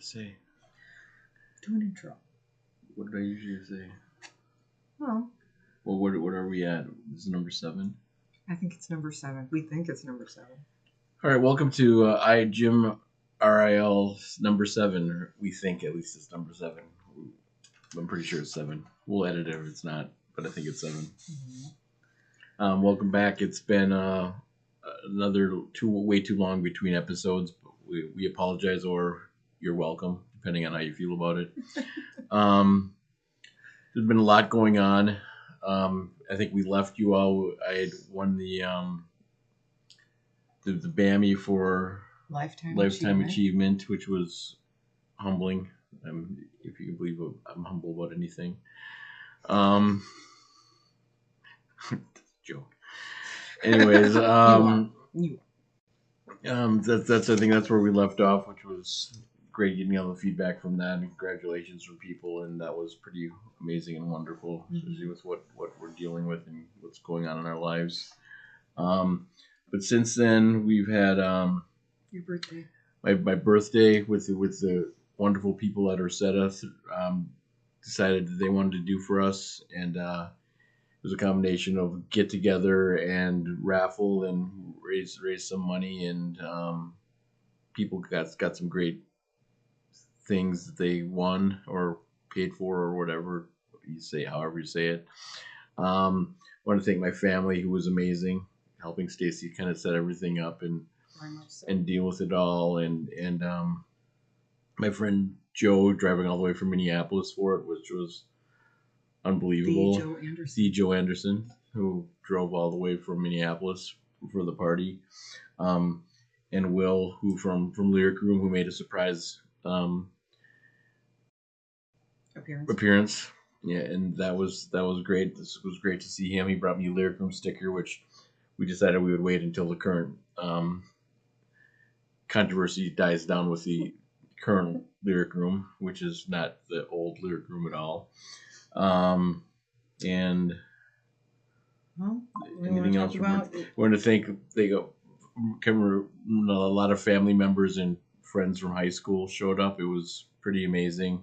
to say? Do an intro. What did I usually say? Well, what are we at? This is number 7? I think it's number 7. We think it's number 7. All right, welcome to Jim IRL number 7. Or we think at least it's number 7. I'm pretty sure it's 7. We'll edit it if it's not, but I think it's 7. Mm-hmm. Welcome back. It's been another way too long between episodes. But we apologize, or you're welcome, depending on how you feel about it. There's been a lot going on. I think we left you all. I had won the BAMI for Lifetime Achievement, which was humbling. If you can believe it, I'm humble about anything. Joke. Anyways, that's I think that's where we left off, which was great getting all the feedback from that, and congratulations from people, and that was pretty amazing and wonderful, especially with what we're dealing with and what's going on in our lives. But since then, we've had your birthday, my birthday with the wonderful people at Ursetta decided that they wanted to do for us, and it was a combination of get together and raffle and raise some money, and people got some great things that they won or paid for or whatever you say, however you say it. I want to thank my family, who was amazing, helping Stacy kind of set everything up and deal with it all, and my friend Joe driving all the way from Minneapolis for it, which was unbelievable. The Joe Anderson, who drove all the way from Minneapolis for the party, and Will, who from Lyric Room, who made a surprise appearance. Yeah, and that was great. This was great to see him. He brought me a Lyric Room sticker, which we decided we would wait until the current controversy dies down with the current Lyric Room, which is not the old Lyric Room at all. And anything else? We want to thank a lot of family members and friends from high school showed up. It was pretty amazing.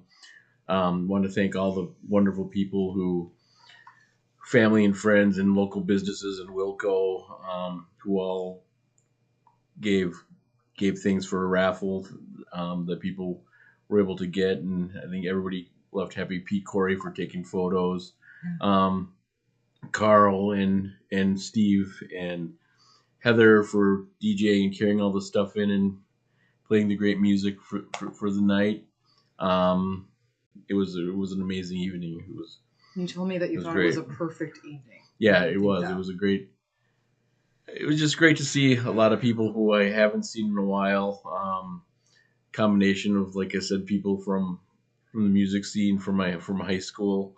Want to thank all the wonderful people family and friends and local businesses in Wilco, who all gave things for a raffle that people were able to get, and I think everybody left happy. Pete Corey for taking photos, Carl and Steve and Heather for DJing and carrying all the stuff in and playing the great music for the night. It was an amazing evening. You told me that you thought it was a perfect evening. Yeah, it was. It was it was just great to see a lot of people who I haven't seen in a while. Combination of, like I said, people from the music scene from high school.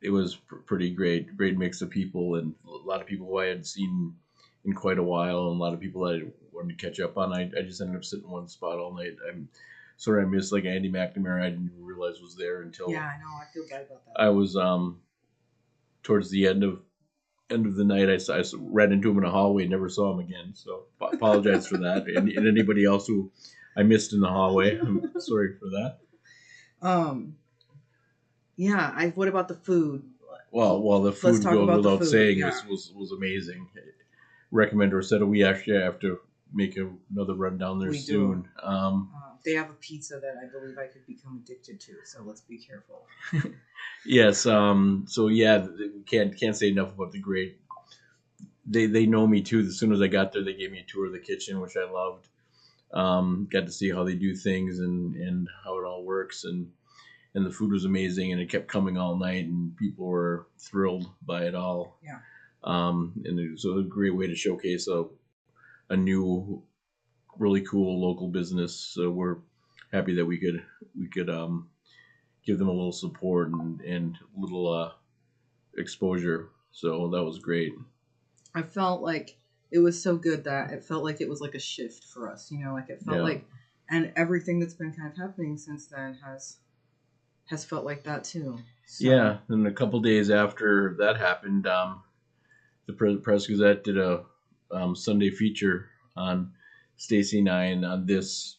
It was pretty great mix of people, and a lot of people who I hadn't seen in quite a while, and a lot of people I wanted to catch up on. I just ended up sitting in one spot all night. I'm sorry I missed like Andy McNamara. I didn't even realize was there until I know. I feel bad about that. I was towards the end of the night. I ran into him in a hallway and never saw him again. So apologize for that, and anybody else who I missed in the hallway. I'm sorry for that. Yeah. What about the food? Well, the food goes without saying. Was amazing. Recommend Ursetta. We actually have to make another run down there soon. They have a pizza that I believe I could become addicted to, so let's be careful. Yes. So yeah, we can't say enough about the great. They know me too. As soon as I got there, they gave me a tour of the kitchen, which I loved. Got to see how they do things and how it all works, and the food was amazing, and it kept coming all night, and people were thrilled by it all. Yeah. And it was a great way to showcase a new, really cool local business. So we're happy that we could give them a little support and a little exposure. So that was great. I felt like it was so good that it felt like it was like a shift for us, like it felt like, and everything that's been kind of happening since then has felt like that too. So. Yeah, and a couple days after that happened, the Press Gazette did a Sunday feature on Stacy and I, and on this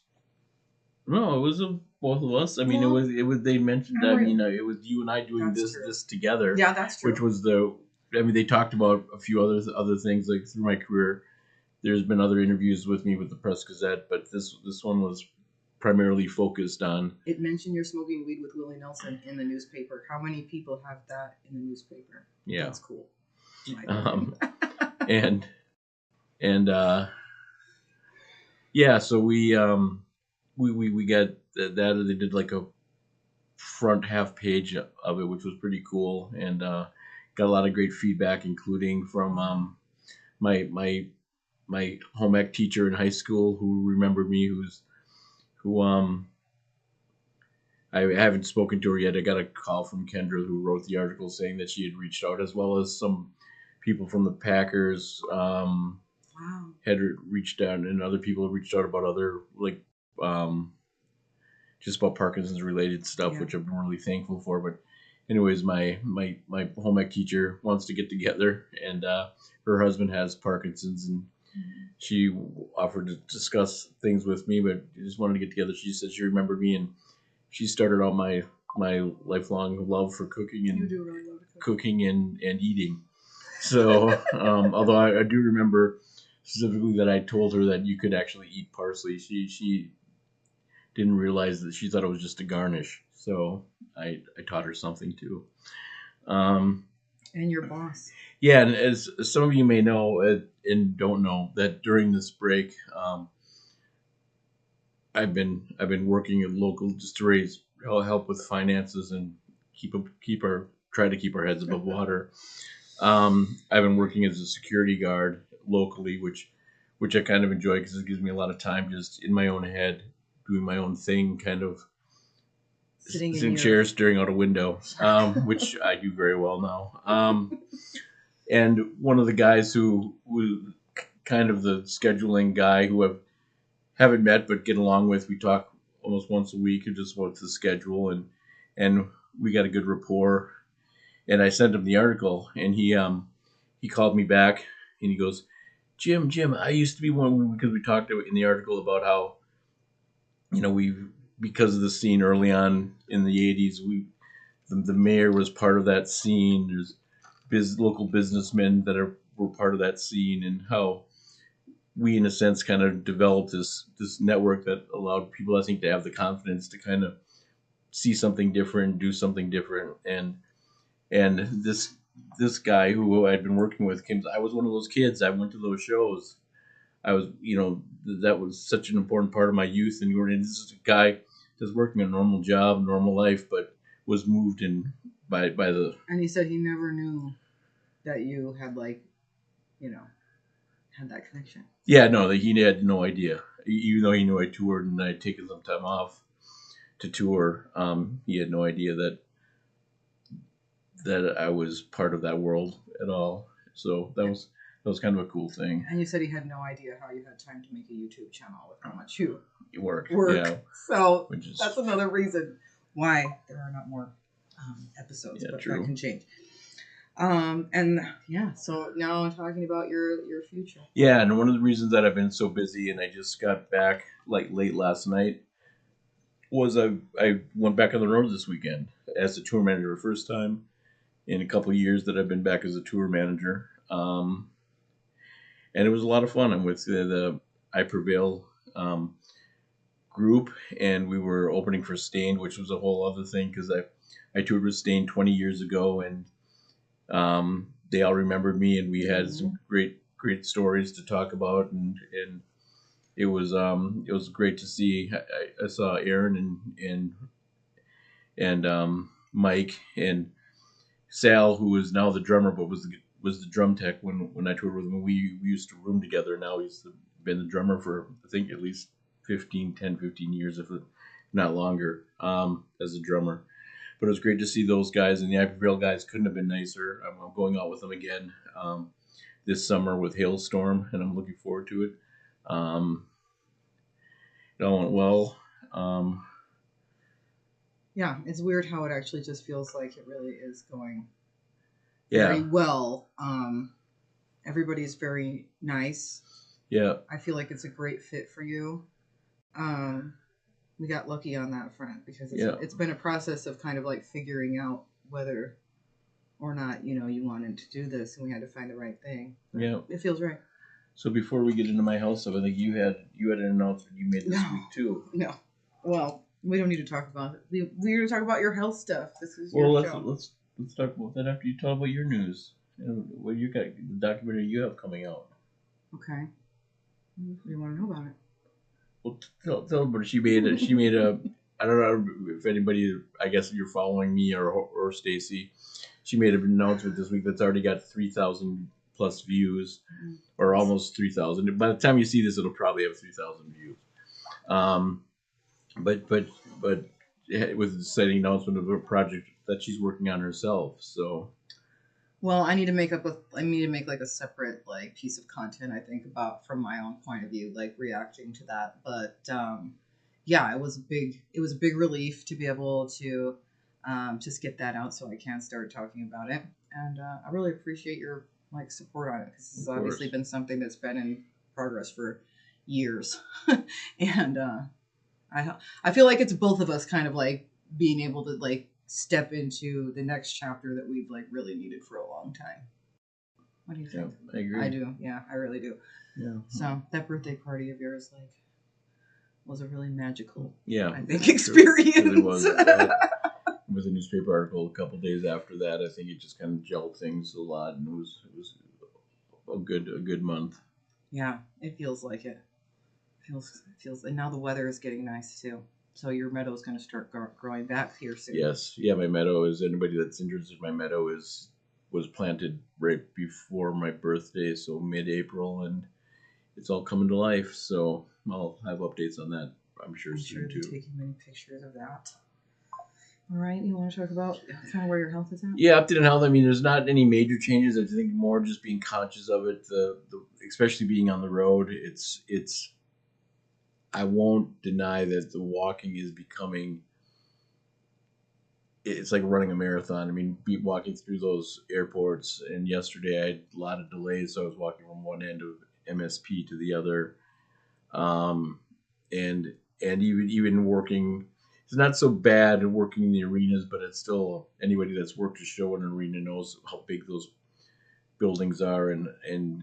No, it was both of us. I mean, Well, it was. They mentioned that it was you and I doing that's true. this together. Yeah, that's true. Which was the. I mean, they talked about a few other things like through my career. There's been other interviews with me with the Press Gazette, but this one was primarily focused on. It mentioned you're smoking weed with Willie Nelson in the newspaper. How many people have that in the newspaper? Yeah, that's cool. And yeah, so we got that. They did like a front half page of it, which was pretty cool, and got a lot of great feedback, including from my home ec teacher in high school who remembered me, who I haven't spoken to her yet. I got a call from Kendra who wrote the article saying that she had reached out, as well as some people from the Packers had reached out, and other people had reached out about other like just about Parkinson's related stuff, which I'm really thankful for. But anyways, my home ec teacher wants to get together, and her husband has Parkinson's, and she offered to discuss things with me, but just wanted to get together. She said she remembered me, and she started out my lifelong love for cooking and really cooking and eating. So, although I do remember specifically that I told her that you could actually eat parsley, she didn't realize that she thought it was just a garnish. So I taught her something too. And your boss. Yeah, and as some of you may know and don't know, that during this break, I've been working at local just to raise help with finances and try to keep our heads above water. I've been working as a security guard locally, which I kind of enjoy because it gives me a lot of time just in my own head doing my own thing, kind of sitting in chairs staring out a window, which I do very well now. And one of the guys who was kind of the scheduling guy who I haven't met but get along with, we talk almost once a week just about the schedule, and we got a good rapport. And I sent him the article, and he called me back, and he goes, Jim, I used to be one, because we talked in the article about how, we, because of the scene early on in the 80s, the mayor was part of that scene. There's local businessmen that were part of that scene, and how we, in a sense, kind of developed this network that allowed people, I think, to have the confidence to kind of see something different, do something different, and this guy who I'd been working with came. I was one of those kids. I went to those shows. I was, that was such an important part of my youth. And this is a guy that's working a normal job, normal life, but was moved in by the. And he said he never knew that you had had that connection. Yeah, no, he had no idea. Even though he knew I toured and I'd taken some time off to tour, he had no idea that I was part of that world at all. So that was kind of a cool thing. And you said he had no idea how you had time to make a YouTube channel with how much you work. Yeah. So that's another reason why there are not more episodes. Yeah, but true. That can change. And yeah, so now I'm talking about your future. Yeah, and one of the reasons that I've been so busy, and I just got back like late last night, was I went back on the road this weekend as a tour manager, first time in a couple of years that I've been back as a tour manager. And it was a lot of fun. I'm with the I Prevail group, and we were opening for Stained, which was a whole other thing because I toured with Stained 20 years ago, and they all remembered me, and we had some great stories to talk about, and it was great to see. I saw Aaron and Mike and Sal, who is now the drummer, but was the drum tech when I toured with him. We used to room together. Now he's been the drummer for, I think, at least 15 years, if not longer, as a drummer. But it was great to see those guys, and the I Prevail guys couldn't have been nicer. I'm going out with them again this summer with Hailstorm, and I'm looking forward to it. It all went well. Yeah, it's weird how it actually just feels like it really is going very well. Everybody's very nice. Yeah. I feel like it's a great fit for you. we got lucky on that front because it's been a process of kind of like figuring out whether or not you wanted to do this, and we had to find the right thing. Yeah, it feels right. So before we get into my house stuff, I think you had an announcement you made this week too. No, well, we don't need to talk about it. We're going to talk about your health stuff. This is your show. Let's talk about that after you talk about your news. What you got, the documentary you have coming out. Okay. What do you want to know about it? Well, tell about it. She made a. I don't know if anybody. I guess you're following me or Stacy. She made an announcement this week that's already got 3,000 plus views, or almost 3,000. By the time you see this, it'll probably have 3,000 views. But it was an exciting announcement of a project that she's working on herself. So. Well, I need to make like a separate like piece of content, I think, about from my own point of view, like reacting to that. But yeah, it was a big relief to be able to just get that out, so I can start talking about it. And I really appreciate your like support on it, because this has obviously been something that's been in progress for years, and I feel like it's both of us kind of like being able to like step into the next chapter that we've like really needed for a long time. What do you think? Yeah, I agree. I do. Yeah, I really do. Yeah. So that birthday party of yours like was a really magical, I think, experience. It was. With a newspaper article a couple days after that, I think it just kind of gelled things a lot, and it was a good month. Yeah, it feels like it. Feels, and now the weather is getting nice too. So your meadow is going to start growing back here soon. Yes, yeah. My meadow is, anybody that's interested. My meadow was planted right before my birthday, so mid-April, and it's all coming to life. So I'll have updates on that. I'm sure soon too. Taking many pictures of that. All right, you want to talk about kind of where your health is at? Yeah, updated health. I mean, there's not any major changes. I think more just being conscious of it. The especially being on the road. It's. I won't deny that the walking is becoming. It's like running a marathon. I mean, walking through those airports, and yesterday I had a lot of delays, so I was walking from one end of MSP to the other, and even working. It's not so bad working in the arenas, but it's still, anybody that's worked a show in an arena knows how big those buildings are, and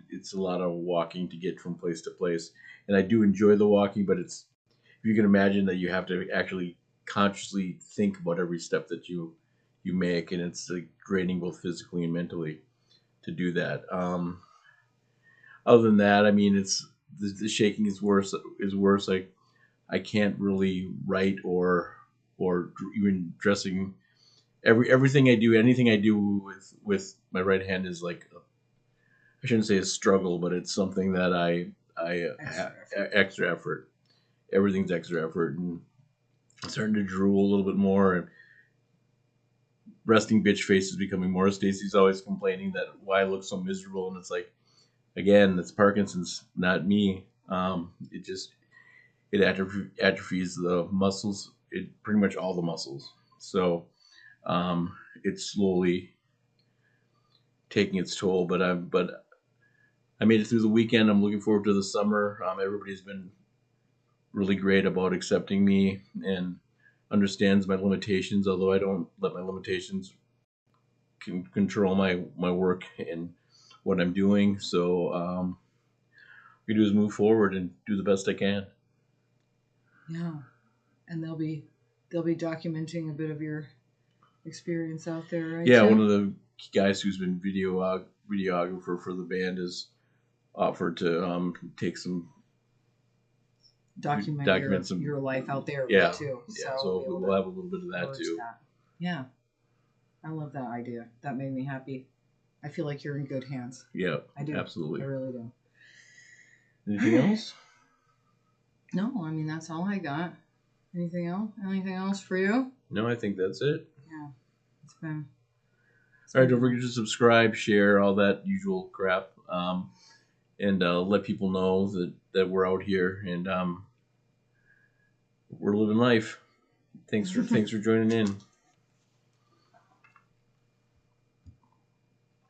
it's a lot of walking to get from place to place. And I do enjoy the walking, but it's, if you can imagine that you have to actually consciously think about every step that you make, and it's like draining both physically and mentally to do that. Other than that, I mean, it's the shaking is worse. Like, I can't really write or even dressing. Everything I do, anything I do with my right hand is like, I shouldn't say a struggle, but it's something that I extra effort. Everything's extra effort, and I'm starting to drool a little bit more, and resting bitch face is becoming more. Stacy's always complaining that why I look so miserable, and it's like, again, it's Parkinson's, not me. It atrophies the muscles, pretty much all the muscles. So it's slowly taking its toll. But I made it through the weekend. I'm looking forward to the summer. Everybody's been really great about accepting me and understands my limitations, although I don't let my limitations control my work and what I'm doing. So what we do is move forward and do the best I can. Yeah, and they'll be documenting a bit of your experience out there, right? Yeah, Tim? One of the guys who's been videographer for the band has offered to take some document your life out there, yeah, too. Yeah, so we'll have a little bit of that too. Yeah, I love that idea. That made me happy. I feel like you're in good hands. Yeah, I do. Absolutely. I really do. Anything else? No, I mean, that's all I got. Anything else? Anything else for you? No, I think that's it. Yeah. It's been all right, don't forget to subscribe, share, all that usual crap. And let people know that we're out here and we're living life. Thanks for joining in.